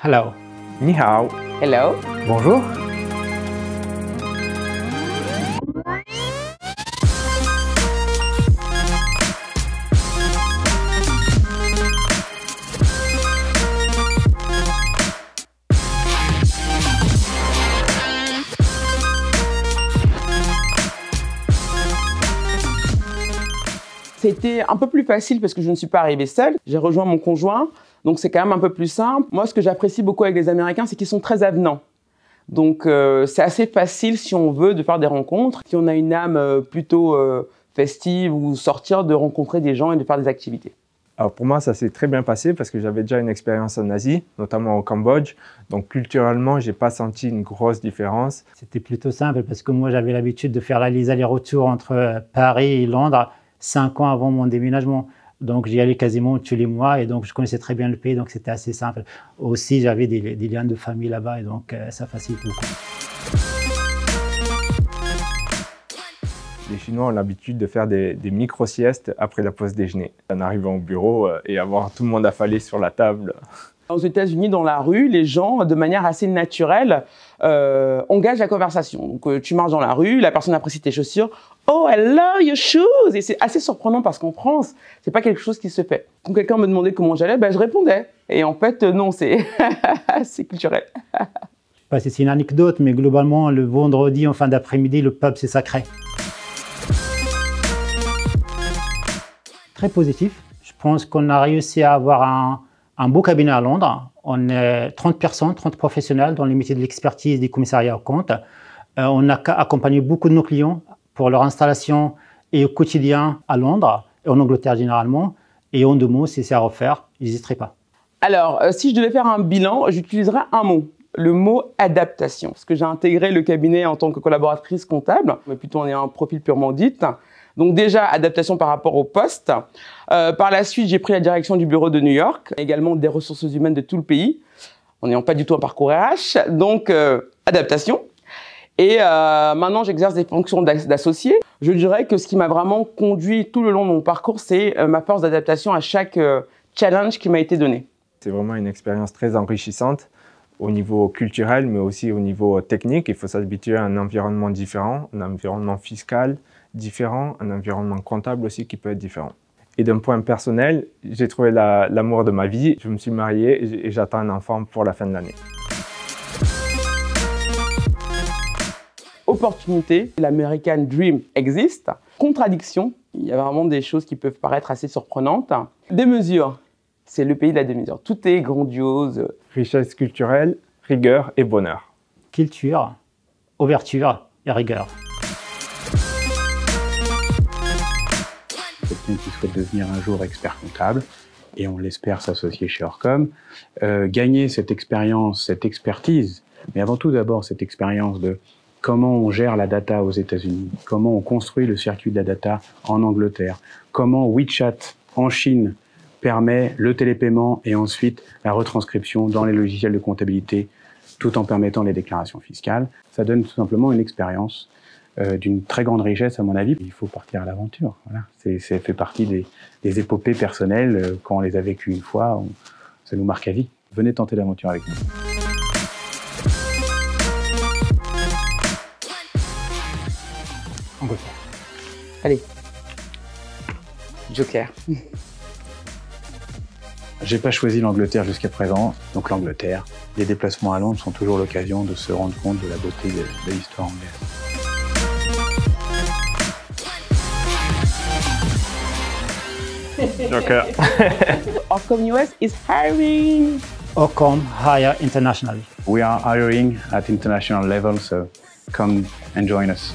Hello. Ni hao. Hello. Bonjour. C'était un peu plus facile parce que je ne suis pas arrivée seule. J'ai rejoint mon conjoint, donc c'est quand même un peu plus simple. Moi, ce que j'apprécie beaucoup avec les Américains, c'est qu'ils sont très avenants. Donc, c'est assez facile, si on veut, de faire des rencontres. Si on a une âme plutôt festive ou sortir, de rencontrer des gens et de faire des activités. Alors pour moi, ça s'est très bien passé parce que j'avais déjà une expérience en Asie, notamment au Cambodge. Donc culturellement, j'ai pas senti une grosse différence. C'était plutôt simple parce que moi, j'avais l'habitude de faire les allers-retours entre Paris et Londres 5 ans avant mon déménagement. Donc, j'y allais quasiment tous les mois et donc je connaissais très bien le pays, donc c'était assez simple. Aussi, j'avais des liens de famille là-bas et donc ça facilite beaucoup. Les Chinois ont l'habitude de faire des micro-siestes après la pause déjeuner. En arrivant au bureau et avoir tout le monde affalé sur la table. Aux États-Unis, dans la rue, les gens, de manière assez naturelle, engagent la conversation. Donc, tu marches dans la rue, la personne apprécie tes chaussures. Oh, I love your shoes! Et c'est assez surprenant parce qu'en France, c'est pas quelque chose qui se fait. Quand quelqu'un me demandait comment j'allais, ben, je répondais. Et en fait, non, c'est culturel. Je sais pas si c'est une anecdote, mais globalement, le vendredi en fin d'après-midi, le pub, c'est sacré. Très positif. Je pense qu'on a réussi à avoir un beau cabinet à Londres. On est 30 personnes, 30 professionnels dans les métiers de l'expertise des commissariats aux comptes. On a accompagné beaucoup de nos clients pour leur installation et au quotidien à Londres et en Angleterre généralement. Et en 2 mots, si c'est à refaire, n'hésiterai pas. Alors, si je devais faire un bilan, j'utiliserais un mot. Le mot adaptation. Parce que j'ai intégré le cabinet en tant que collaboratrice comptable, mais plutôt on est un profil purement dit. Donc déjà, adaptation par rapport au poste. Par la suite, j'ai pris la direction du bureau de New York, également des ressources humaines de tout le pays. On n'est pas du tout un parcours RH, donc adaptation. Et maintenant, j'exerce des fonctions d'associé. Je dirais que ce qui m'a vraiment conduit tout le long de mon parcours, c'est ma force d'adaptation à chaque challenge qui m'a été donné. C'est vraiment une expérience très enrichissante au niveau culturel, mais aussi au niveau technique. Il faut s'habituer à un environnement différent, un environnement fiscal différent, un environnement comptable aussi qui peut être différent. Et d'un point personnel, j'ai trouvé l'amour de ma vie. Je me suis marié et j'attends un enfant pour la fin de l'année. Opportunité, l'American Dream existe. Contradiction, il y a vraiment des choses qui peuvent paraître assez surprenantes. Démesure, c'est le pays de la démesure. Tout est grandiose. Richesse culturelle, rigueur et bonheur. Culture, ouverture et rigueur. Quelqu'un qui souhaite devenir un jour expert comptable, et on l'espère s'associer chez Orcom, gagner cette expérience, cette expertise, mais avant tout d'abord cette expérience de comment on gère la data aux États-Unis, comment on construit le circuit de la data en Angleterre, comment WeChat en Chine permet le télépaiement et ensuite la retranscription dans les logiciels de comptabilité tout en permettant les déclarations fiscales. Ça donne tout simplement une expérience d'une très grande richesse à mon avis. Il faut partir à l'aventure. Voilà. Ça fait partie des épopées personnelles. Quand on les a vécues une fois, ça nous marque à vie. Venez tenter l'aventure avec nous. Angleterre. Allez. Joker. J'ai pas choisi l'Angleterre jusqu'à présent, donc l'Angleterre. Les déplacements à Londres sont toujours l'occasion de se rendre compte de la beauté de l'histoire anglaise. Joker. Orcom US is hiring. Orcom hire internationally. We are hiring at international level, so come and join us.